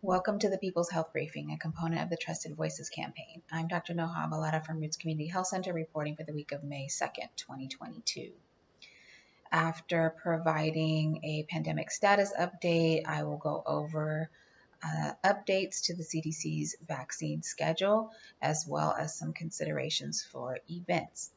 Welcome to the People's Health Briefing, a component of the Trusted Voices campaign. I'm Dr. Noha from Roots Community Health Center reporting for the week of May 2nd, 2022. After providing a pandemic status update, I will go over updates to the CDC's vaccine schedule, as well as some considerations for events.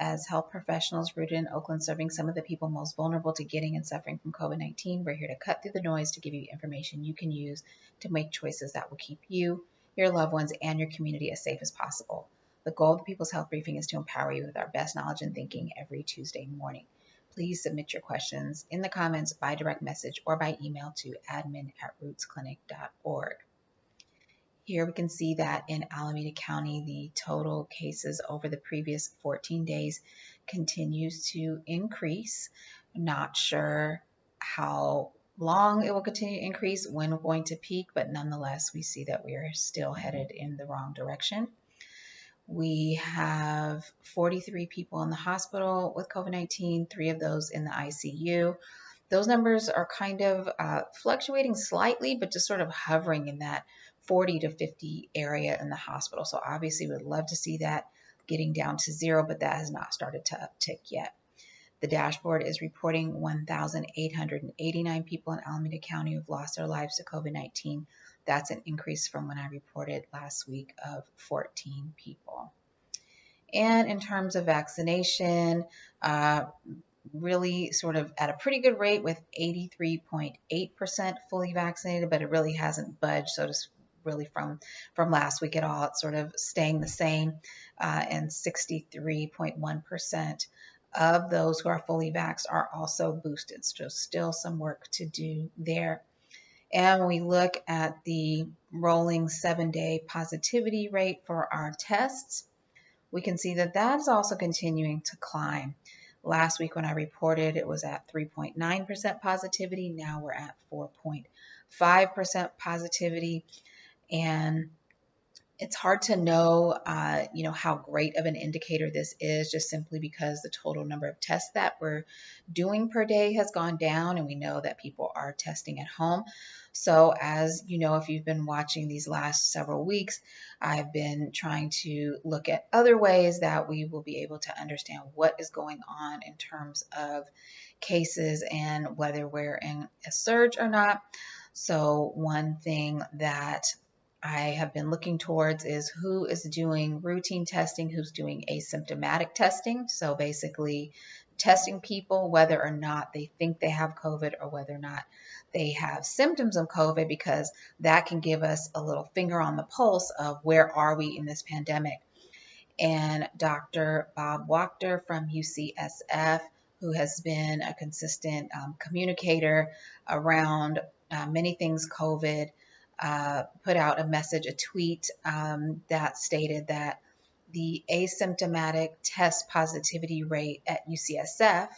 As health professionals rooted in Oakland serving some of the people most vulnerable to getting and suffering from COVID-19, we're here to cut through the noise to give you information you can use to make choices that will keep you, your loved ones, and your community as safe as possible. The goal of the People's Health Briefing is to empower you with our best knowledge and thinking every Tuesday morning. Please submit your questions in the comments by direct message or by email to admin@rootsclinic.org. Here we can see that in Alameda County, the total cases over the previous 14 days continues to increase. Not sure how long it will continue to increase, when we're going to peak, but nonetheless, we see that we are still headed in the wrong direction. We have 43 people in the hospital with COVID-19, 3 of those in the ICU. Those numbers are kind of fluctuating slightly, but just sort of hovering in that 40 to 50 area in the hospital. So obviously we would love to see that getting down to 0, but that has not started to uptick yet. The dashboard is reporting 1,889 people in Alameda County who've lost their lives to COVID-19. That's an increase from when I reported last week of 14 people. And in terms of vaccination, really sort of at a pretty good rate with 83.8% fully vaccinated, but it really hasn't budged, so to really from last week at all. It's sort of staying the same, and 63.1% of those who are fully vaxxed are also boosted. So still some work to do there. And when we look at the rolling 7-day positivity rate for our tests, we can see that that's also continuing to climb. Last week when I reported, it was at 3.9% positivity. Now we're at 4.5% positivity. And it's hard to know, how great of an indicator this is, just simply because the total number of tests that we're doing per day has gone down, and we know that people are testing at home. So as you know, if you've been watching these last several weeks, I've been trying to look at other ways that we will be able to understand what is going on in terms of cases and whether we're in a surge or not. So one thing that I have been looking towards is who is doing routine testing, who's doing asymptomatic testing. So basically testing people whether or not they think they have COVID or whether or not they have symptoms of COVID, because that can give us a little finger on the pulse of where are we in this pandemic. And Dr. Bob Wachter from UCSF, who has been a consistent communicator around many things COVID, put out a message, a tweet that stated that the asymptomatic test positivity rate at UCSF,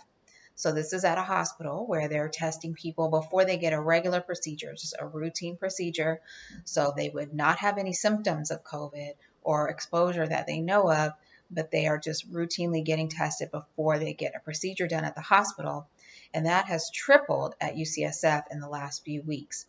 so this is at a hospital where they're testing people before they get a regular procedure, just a routine procedure, so they would not have any symptoms of COVID or exposure that they know of, but they are just routinely getting tested before they get a procedure done at the hospital. And that has tripled at UCSF in the last few weeks.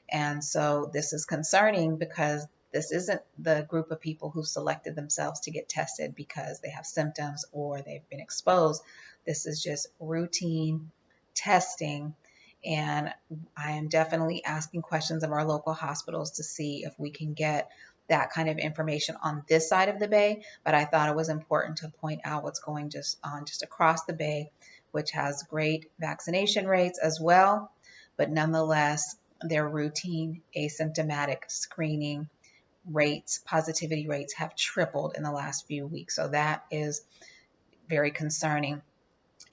And so this is concerning because this isn't the group of people who selected themselves to get tested because they have symptoms or they've been exposed. This is just routine testing. And I am definitely asking questions of our local hospitals to see if we can get that kind of information on this side of the bay. But I thought it was important to point out what's going just across the bay, which has great vaccination rates as well. But nonetheless, their routine asymptomatic screening rates, positivity rates, have tripled in the last few weeks. So that is very concerning.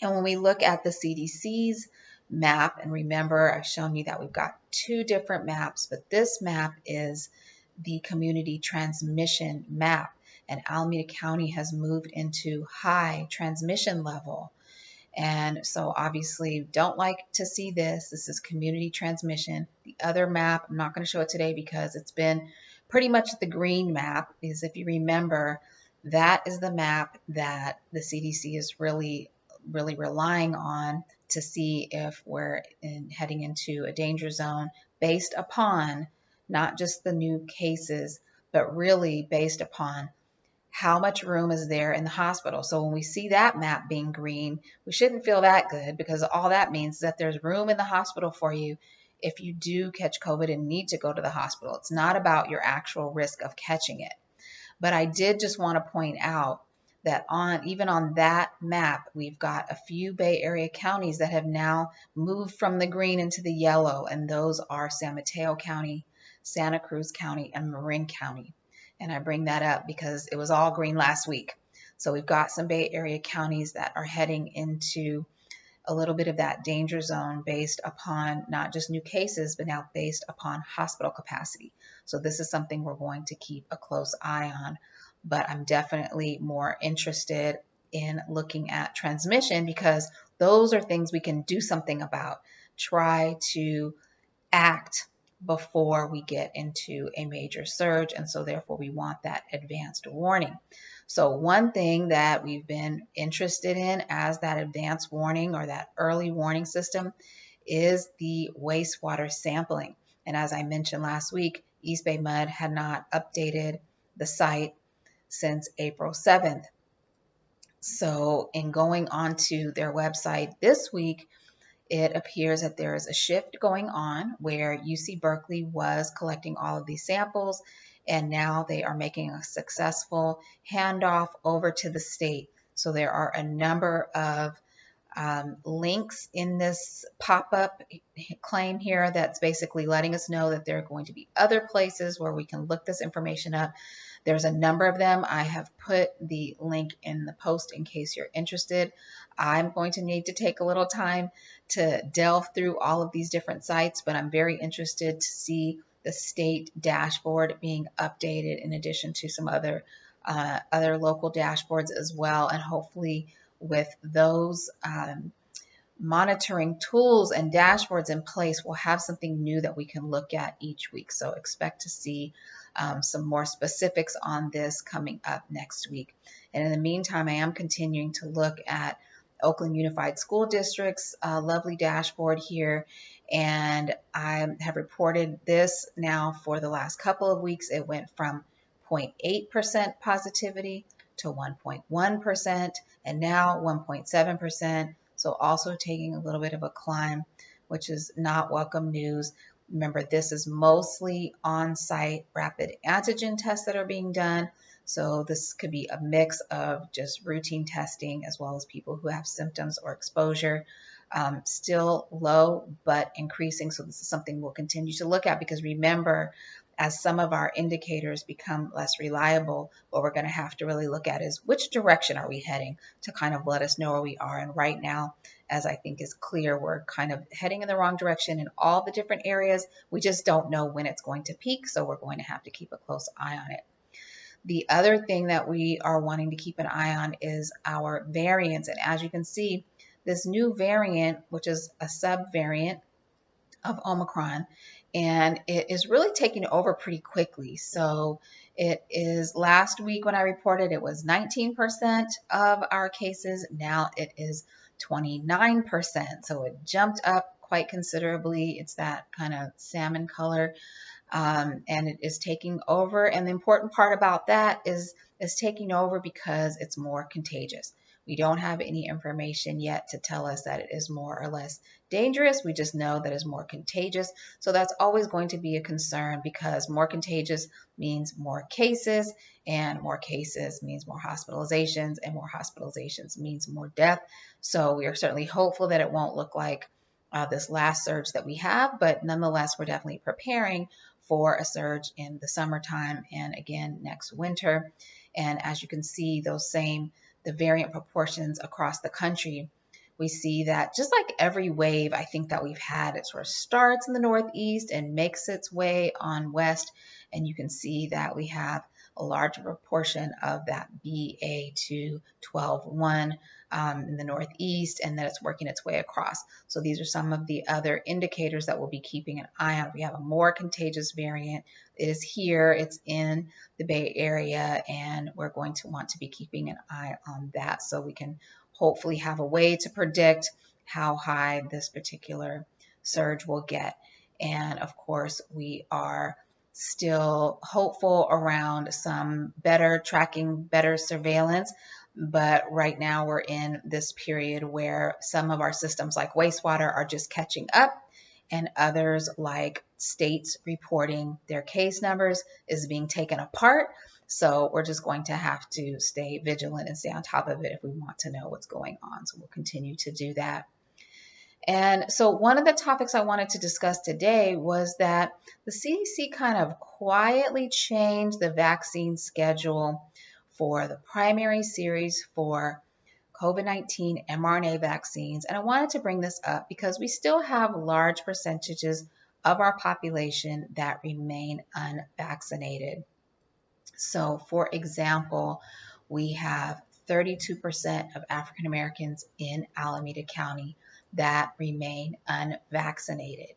And when we look at the CDC's map, and remember I've shown you that we've got 2 different maps, but this map is the community transmission map, and Alameda County has moved into high transmission level. And so obviously don't like to see this. This is community transmission. The other map, I'm not going to show it today because it's been pretty much the green map, because if you remember, that is the map that the CDC is really relying on to see if we're heading into a danger zone based upon not just the new cases, but really based upon how much room is there in the hospital. So when we see that map being green, we shouldn't feel that good, because all that means is that there's room in the hospital for you if you do catch COVID and need to go to the hospital. It's not about your actual risk of catching it. But I did just want to point out that even on that map, we've got a few Bay Area counties that have now moved from the green into the yellow, and those are San Mateo County, Santa Cruz County, and Marin County. And I bring that up because it was all green last week. So we've got some Bay Area counties that are heading into a little bit of that danger zone based upon not just new cases, but now based upon hospital capacity. So this is something we're going to keep a close eye on. But I'm definitely more interested in looking at transmission, because those are things we can do something about. Try to act before we get into a major surge, and so therefore we want that advanced warning. So one thing that we've been interested in as that advanced warning or that early warning system is the wastewater sampling. And as I mentioned last week, East Bay Mud had not updated the site since April 7th. So in going onto their website this week, it appears that there is a shift going on where UC Berkeley was collecting all of these samples, and now they are making a successful handoff over to the state. So there are a number of links in this pop-up claim here that's basically letting us know that there are going to be other places where we can look this information up. There's a number of them. I have put the link in the post in case you're interested. I'm going to need to take a little time to delve through all of these different sites, but I'm very interested to see the state dashboard being updated in addition to some other local dashboards as well. And hopefully with those monitoring tools and dashboards in place, we'll have something new that we can look at each week. So expect to see some more specifics on this coming up next week. And in the meantime, I am continuing to look at Oakland Unified School District's lovely dashboard here. And I have reported this now for the last couple of weeks. It went from 0.8% positivity to 1.1%, and now 1.7%. So also taking a little bit of a climb, which is not welcome news. Remember, this is mostly on-site rapid antigen tests that are being done. So this could be a mix of just routine testing as well as people who have symptoms or exposure. Still low, but increasing. So this is something we'll continue to look at, because remember, as some of our indicators become less reliable, what we're going to have to really look at is which direction are we heading to kind of let us know where we are. And right now, as I think is clear, we're kind of heading in the wrong direction in all the different areas. We just don't know when it's going to peak, so we're going to have to keep a close eye on it. The other thing that we are wanting to keep an eye on is our variants. And as you can see, this new variant, which is a subvariant of Omicron, and it is really taking over pretty quickly. So it is, last week when I reported, it was 19% of our cases. Now it is 29%. So it jumped up quite considerably. It's that kind of salmon color. And it is taking over. And the important part about that is it's taking over because it's more contagious. We don't have any information yet to tell us that it is more or less dangerous. We just know that it's more contagious. So that's always going to be a concern, because more contagious means more cases, and more cases means more hospitalizations, and more hospitalizations means more death. So we are certainly hopeful that it won't look like this last surge that we have, but nonetheless, we're definitely preparing for a surge in the summertime and again next winter. And as you can see, the variant proportions across the country, we see that just like every wave I think that we've had, it sort of starts in the Northeast and makes its way on west. And you can see that we have a larger proportion of that BA2 12.1 in the Northeast, and that it's working its way across. So these are some of the other indicators that we'll be keeping an eye on. We have a more contagious variant. It is here, it's in the Bay Area, and we're going to want to be keeping an eye on that so we can hopefully have a way to predict how high this particular surge will get. And of course, we are still hopeful around some better tracking, better surveillance. But right now we're in this period where some of our systems like wastewater are just catching up, and others like states reporting their case numbers is being taken apart. So we're just going to have to stay vigilant and stay on top of it if we want to know what's going on. So we'll continue to do that. And so one of the topics I wanted to discuss today was that the CDC kind of quietly changed the vaccine schedule for the primary series for COVID-19 mRNA vaccines. And I wanted to bring this up because we still have large percentages of our population that remain unvaccinated. So for example, we have 32% of African Americans in Alameda County that remain unvaccinated.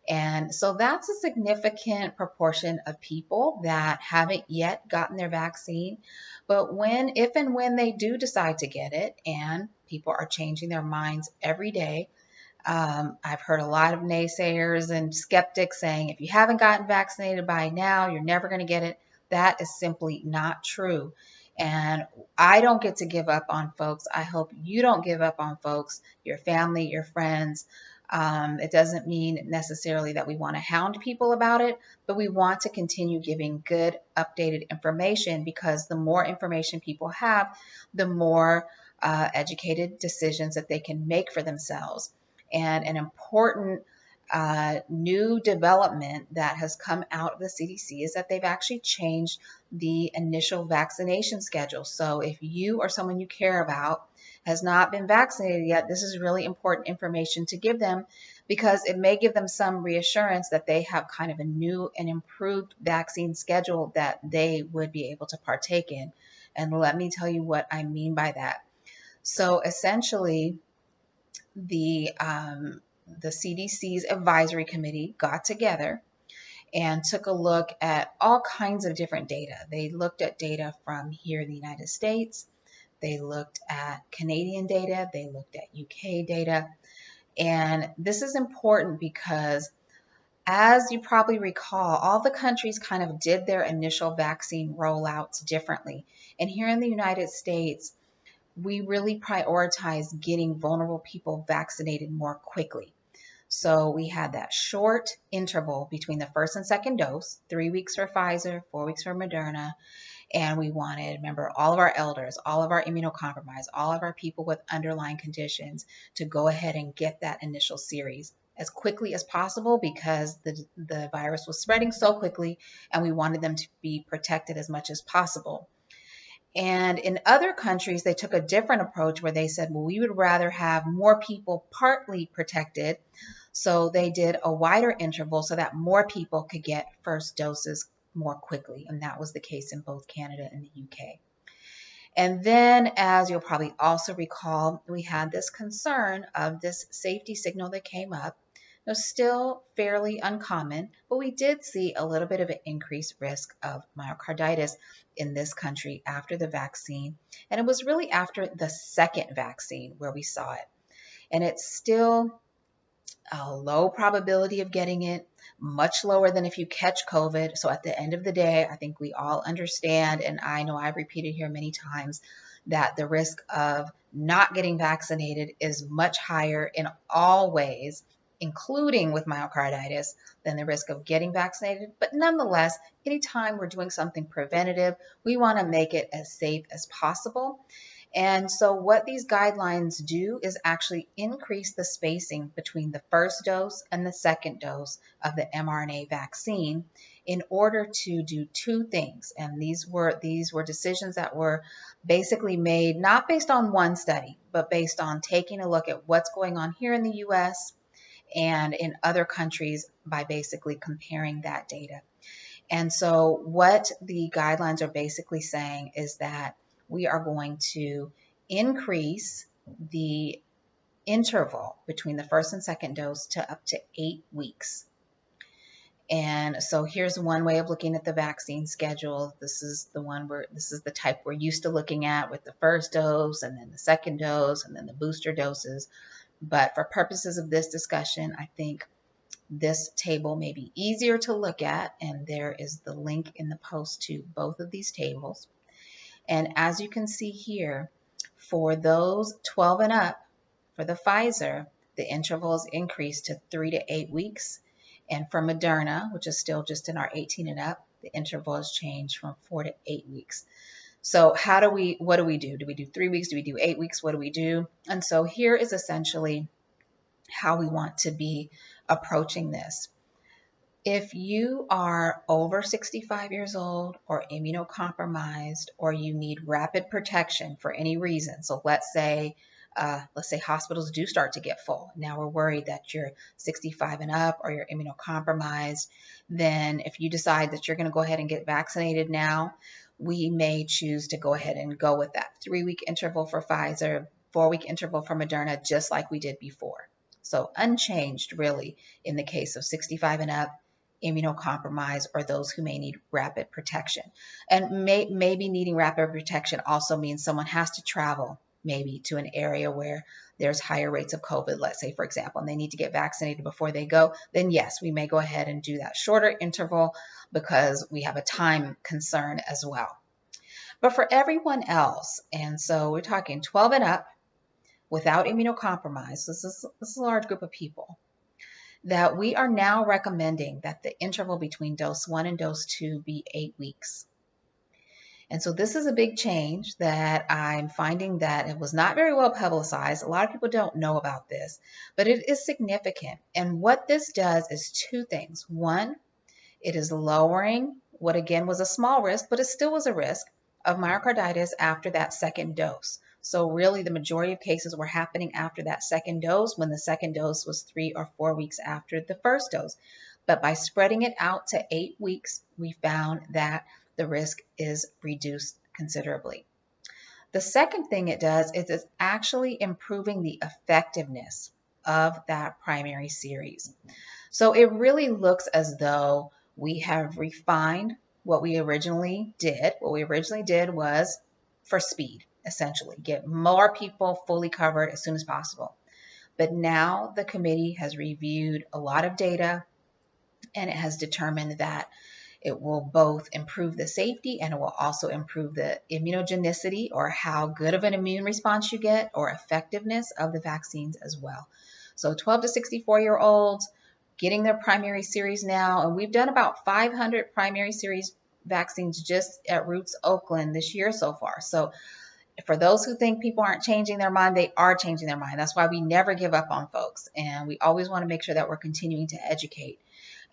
And so that's a significant proportion of people that haven't yet gotten their vaccine. But if and when they do decide to get it, and people are changing their minds every day, I've heard a lot of naysayers and skeptics saying, if you haven't gotten vaccinated by now, you're never going to get it. That is simply not true. And I don't get to give up on folks. I hope you don't give up on folks, your family, your friends. It doesn't mean necessarily that we want to hound people about it, but we want to continue giving good, updated information, because the more information people have, the more educated decisions that they can make for themselves. And an important new development that has come out of the CDC is that they've actually changed the initial vaccination schedule. So if you or someone you care about has not been vaccinated yet, this is really important information to give them, because it may give them some reassurance that they have kind of a new and improved vaccine schedule that they would be able to partake in. And let me tell you what I mean by that. So essentially, the CDC's advisory committee got together and took a look at all kinds of different data. They looked at data from here in the United States. They looked at Canadian data. They looked at UK data. And this is important because, as you probably recall, all the countries kind of did their initial vaccine rollouts differently. And here in the United States, we really prioritize getting vulnerable people vaccinated more quickly. So we had that short interval between the first and second dose, 3 weeks for Pfizer, 4 weeks for Moderna. And we wanted, remember, all of our elders, all of our immunocompromised, all of our people with underlying conditions to go ahead and get that initial series as quickly as possible, because the virus was spreading so quickly and we wanted them to be protected as much as possible. And in other countries, they took a different approach where they said, well, we would rather have more people partly protected. So they did a wider interval so that more people could get first doses more quickly. And that was the case in both Canada and the UK. And then, as you'll probably also recall, we had this concern of this safety signal that came up. It was still fairly uncommon, but we did see a little bit of an increased risk of myocarditis in this country after the vaccine. And it was really after the second vaccine where we saw it. And it's still a low probability of getting it, much lower than if you catch COVID. So at the end of the day, I think we all understand, and I know I've repeated here many times, that the risk of not getting vaccinated is much higher in all ways, including with myocarditis, than the risk of getting vaccinated. But nonetheless, anytime we're doing something preventative, we want to make it as safe as possible. And so what these guidelines do is actually increase the spacing between the first dose and the second dose of the mRNA vaccine in order to do two things. And these were decisions that were basically made not based on one study, but based on taking a look at what's going on here in the US and in other countries by basically comparing that data. And so what the guidelines are basically saying is that we are going to increase the interval between the first and second dose to up to 8 weeks. And so here's one way of looking at the vaccine schedule. This is the type we're used to looking at, with the first dose and then the second dose and then the booster doses. But for purposes of this discussion, I think this table may be easier to look at, and there is the link in the post to both of these tables. And as you can see here, for those 12 and up, for the Pfizer, the intervals increased to 3 to 8 weeks. And for Moderna, which is still just in our 18 and up, the interval has changed from 4 to 8 weeks. So what do we do? Do we do 3 weeks? Do we do 8 weeks? What do we do? And so here is essentially how we want to be approaching this. If you are over 65 years old or immunocompromised, or you need rapid protection for any reason, so let's say hospitals do start to get full. Now we're worried that you're 65 and up or you're immunocompromised. Then if you decide that you're going to go ahead and get vaccinated now, we may choose to go ahead and go with that 3-week interval for Pfizer, 4-week interval for Moderna, just like we did before. So unchanged really in the case of 65 and up, immunocompromised, or those who may need rapid protection. And maybe needing rapid protection also means someone has to travel maybe to an area where there's higher rates of COVID, let's say, for example, and they need to get vaccinated before they go, then yes, we may go ahead and do that shorter interval because we have a time concern as well. But for everyone else, and so we're talking 12 and up without immunocompromise, this is a large group of people, that we are now recommending that the interval between dose 1 and dose 2 be 8 weeks. And so this is a big change that I'm finding that it was not very well publicized. A lot of people don't know about this, but it is significant. And what this does is 2 things. One, it is lowering what again was a small risk, but it still was a risk of myocarditis after that second dose. So really the majority of cases were happening after that second dose, when the second dose was 3 or 4 weeks after the first dose. But by spreading it out to 8 weeks, we found that the risk is reduced considerably. The second thing it does is it's actually improving the effectiveness of that primary series. So it really looks as though we have refined what we originally did. What we originally did was for speed, essentially, get more people fully covered as soon as possible. But now the committee has reviewed a lot of data, and it has determined that it will both improve the safety and it will also improve the immunogenicity, or how good of an immune response you get, or effectiveness of the vaccines as well. So 12 to 64-year-olds getting their primary series now, and we've done about 500 primary series vaccines just at Roots Oakland this year so far. So for those who think people aren't changing their mind, they are changing their mind. That's why we never give up on folks, and we always want to make sure that we're continuing to educate.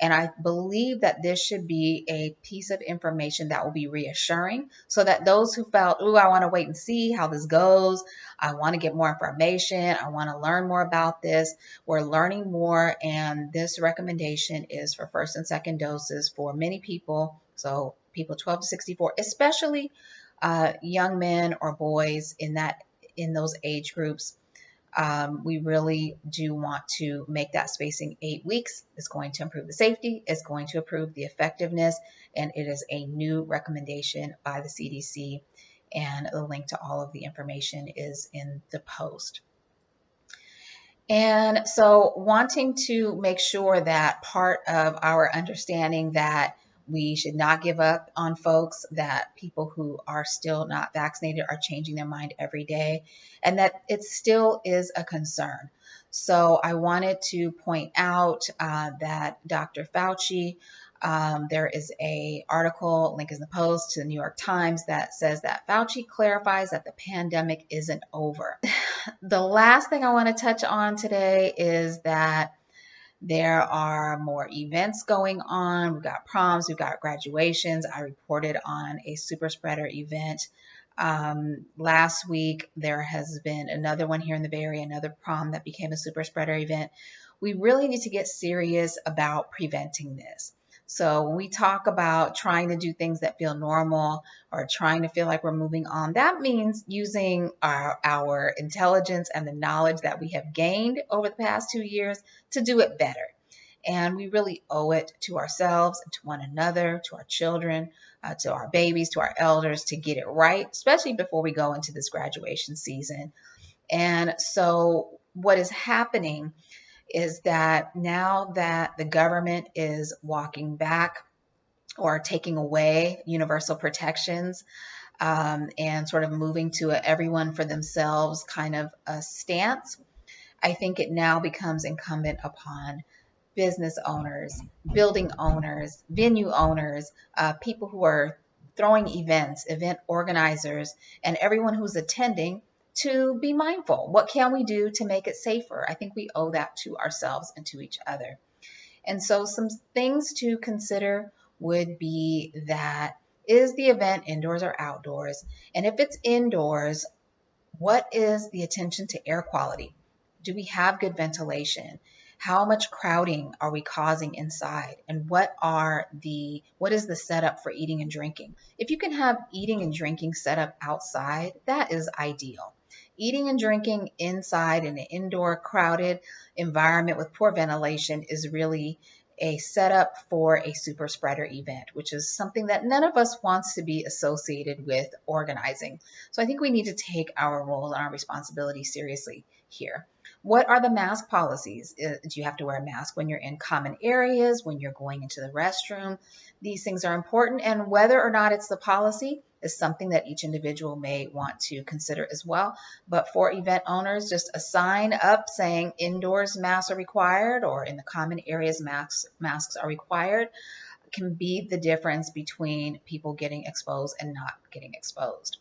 And I believe that this should be a piece of information that will be reassuring, so that those who felt, ooh, I want to wait and see how this goes, I want to get more information, I want to learn more about this, we're learning more, and this recommendation is for first and second doses for many people, so people 12 to 64, especially young men or boys in those age groups. We really do want to make that spacing 8 weeks. It's going to improve the safety, it's going to improve the effectiveness, and it is a new recommendation by the CDC, and the link to all of the information is in the post. And so wanting to make sure that part of our understanding that we should not give up on folks, that people who are still not vaccinated are changing their mind every day, and that it still is a concern. So I wanted to point out that Dr. Fauci, there is an article, link is in the post, to the New York Times, that says that Fauci clarifies that the pandemic isn't over. The last thing I want to touch on today is that there are more events going on. We've got proms, we've got graduations. I reported on a super spreader event last week. There has been another one here in the Bay Area, another prom that became a super spreader event. We really need to get serious about preventing this. So when we talk about trying to do things that feel normal, or trying to feel like we're moving on, that means using our intelligence and the knowledge that we have gained over the past 2 years to do it better. And we really owe it to ourselves and to one another, to our children, to our babies, to our elders, to get it right, especially before we go into this graduation season. And so what is happening is that now that the government is walking back or taking away universal protections, and sort of moving to a everyone for themselves kind of a stance, I think it now becomes incumbent upon business owners, building owners, venue owners, people who are throwing events, event organizers, and everyone who's attending to be mindful. What can we do to make it safer? I think we owe that to ourselves and to each other. And so some things to consider would be that, is the event indoors or outdoors? And if it's indoors, what is the attention to air quality? Do we have good ventilation? How much crowding are we causing inside? And what is the setup for eating and drinking? If you can have eating and drinking set up outside, that is ideal. Eating and drinking inside in an indoor crowded environment with poor ventilation is really a setup for a super spreader event, which is something that none of us wants to be associated with organizing. So I think we need to take our role and our responsibility seriously here. What are the mask policies? Do you have to wear a mask when you're in common areas, when you're going into the restroom? These things are important, and whether or not it's the policy is something that each individual may want to consider as well. But for event owners, just a sign up saying indoors masks are required or in the common areas masks are required can be the difference between people getting exposed and not getting exposed.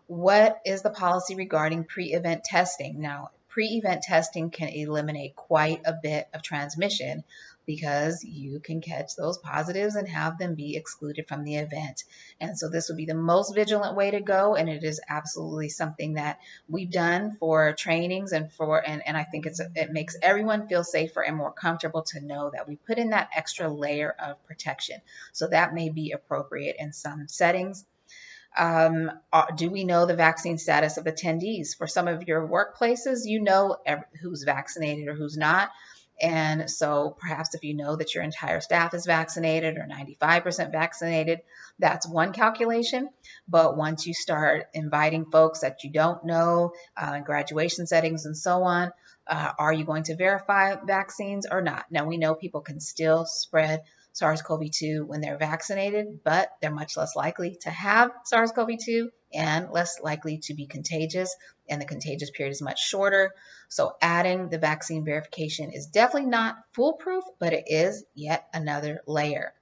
What is the policy regarding pre-event testing? Now, pre-event testing can eliminate quite a bit of transmission because you can catch those positives and have them be excluded from the event. And so this would be the most vigilant way to go, and it is absolutely something that we've done for trainings and I think it makes everyone feel safer and more comfortable to know that we put in that extra layer of protection. So that may be appropriate in some settings. Do we know the vaccine status of attendees? For some of your workplaces, you know who's vaccinated or who's not. And so perhaps if you know that your entire staff is vaccinated or 95% vaccinated, that's one calculation. But once you start inviting folks that you don't know, graduation settings and so on, are you going to verify vaccines or not? Now, we know people can still spread SARS-CoV-2 when they're vaccinated, but they're much less likely to have SARS-CoV-2 and less likely to be contagious, and the contagious period is much shorter. So adding the vaccine verification is definitely not foolproof, but it is yet another layer.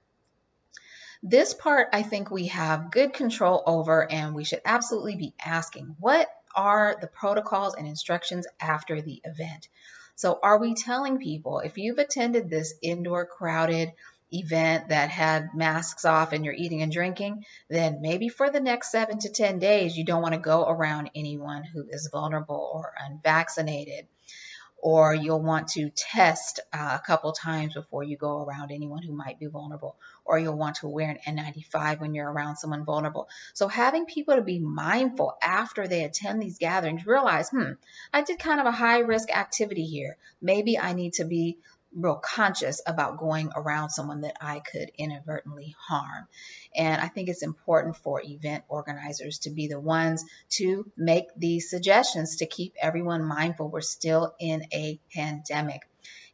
This part, I think we have good control over, and we should absolutely be asking, what are the protocols and instructions after the event? So are we telling people, if you've attended this indoor crowded event that had masks off and you're eating and drinking, then maybe for the next 7 to 10 days, you don't want to go around anyone who is vulnerable or unvaccinated, or you'll want to test a couple times before you go around anyone who might be vulnerable, or you'll want to wear an N95 when you're around someone vulnerable. So having people to be mindful after they attend these gatherings, realize, I did kind of a high risk activity here. Maybe I need to be real conscious about going around someone that I could inadvertently harm. And I think it's important for event organizers to be the ones to make these suggestions to keep everyone mindful we're still in a pandemic.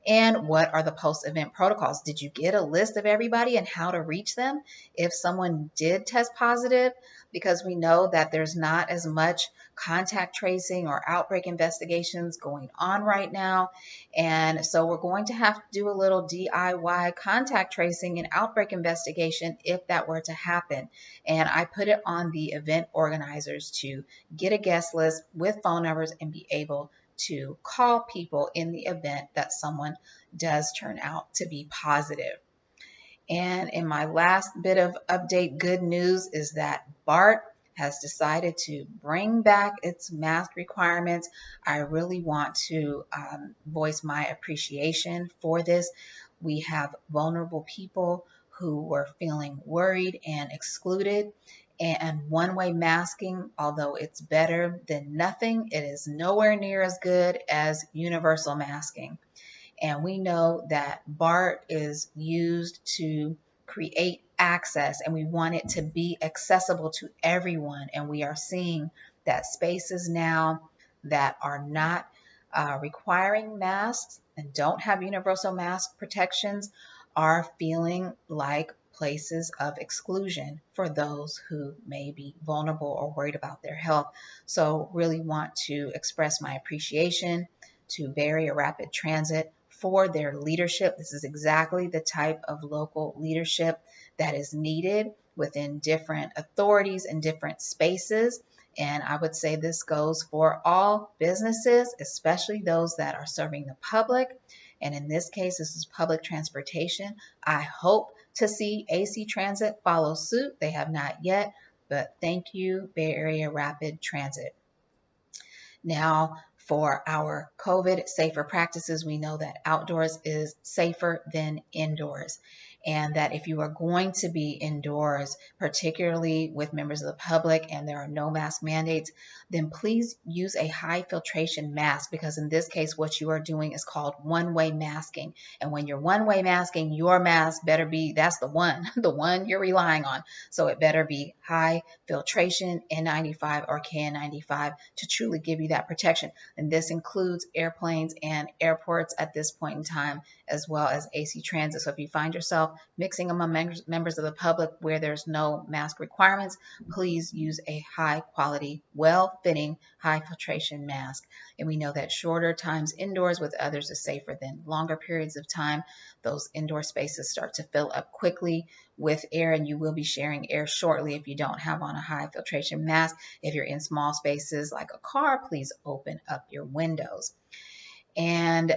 And what are the post-event protocols? Did you get a list of everybody and how to reach them if someone did test positive? Because we know that there's not as much contact tracing or outbreak investigations going on right now. And so we're going to have to do a little DIY contact tracing and outbreak investigation if that were to happen. And I put it on the event organizers to get a guest list with phone numbers and be able to call people in the event that someone does turn out to be positive. And in my last bit of update, good news is that BART has decided to bring back its mask requirements. I really want to voice my appreciation for this. We have vulnerable people who were feeling worried and excluded. And one-way masking, although it's better than nothing, it is nowhere near as good as universal masking. And we know that BART is used to create access, and we want it to be accessible to everyone. And we are seeing that spaces now that are not requiring masks and don't have universal mask protections are feeling like places of exclusion for those who may be vulnerable or worried about their health. So really want to express my appreciation to Barrier Rapid Transit for their leadership. This is exactly the type of local leadership that is needed within different authorities and different spaces. And I would say this goes for all businesses, especially those that are serving the public. And in this case, this is public transportation. I hope to see AC Transit follow suit. They have not yet, but thank you, Bay Area Rapid Transit. Now, for our COVID safer practices, we know that outdoors is safer than indoors. And that if you are going to be indoors, particularly with members of the public and there are no mask mandates, then please use a high filtration mask, because in this case, what you are doing is called one-way masking. And when you're one-way masking, your mask better be, that's the one you're relying on. So it better be high filtration, N95 or KN95 to truly give you that protection. And this includes airplanes and airports at this point in time, as well as AC Transit. So if you find yourself mixing among members of the public where there's no mask requirements, please use a high quality, well-fitting, high filtration mask. And we know that shorter times indoors with others is safer than longer periods of time. Those indoor spaces start to fill up quickly with air, and you will be sharing air shortly if you don't have on a high filtration mask. If you're in small spaces like a car, please open up your windows. And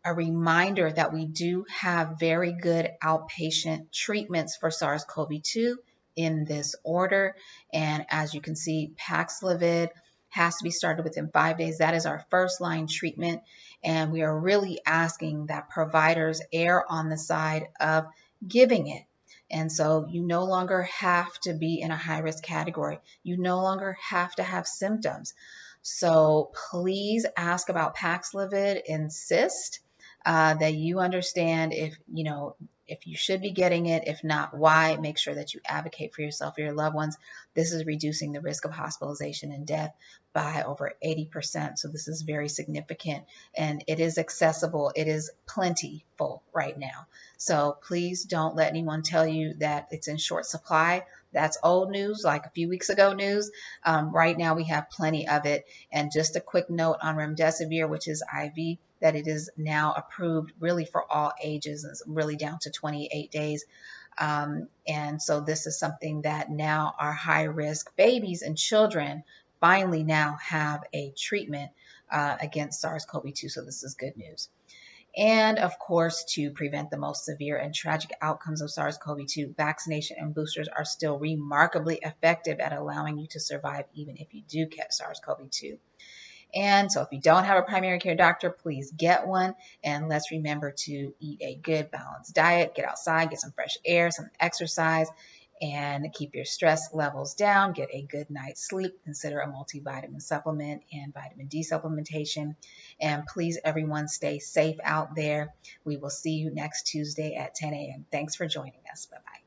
a reminder that we do have very good outpatient treatments for SARS-CoV-2 in this order. And as you can see, Paxlovid has to be started within 5 days. That is our first line treatment. And we are really asking that providers err on the side of giving it. And so you no longer have to be in a high-risk category. You no longer have to have symptoms. So please ask about Paxlovid. Insist that you understand if you should be getting it. If not, why. Make sure that you advocate for yourself or your loved ones. This is reducing the risk of hospitalization and death by over 80%. So this is very significant, and it is accessible. It is plentiful right now. So please don't let anyone tell you that it's in short supply. That's old news, like a few weeks ago news. Right now we have plenty of it. And just a quick note on remdesivir, which is IV, that it is now approved really for all ages, and it's really down to 28 days. And so this is something that now our high-risk babies and children finally now have a treatment against SARS-CoV-2. So this is good news. And of course, to prevent the most severe and tragic outcomes of SARS-CoV-2, vaccination and boosters are still remarkably effective at allowing you to survive even if you do catch SARS-CoV-2. And so if you don't have a primary care doctor, please get one. And let's remember to eat a good balanced diet, get outside, get some fresh air, some exercise, and keep your stress levels down. Get a good night's sleep. Consider a multivitamin supplement and vitamin D supplementation. And please, everyone, stay safe out there. We will see you next Tuesday at 10 a.m. Thanks for joining us. Bye-bye.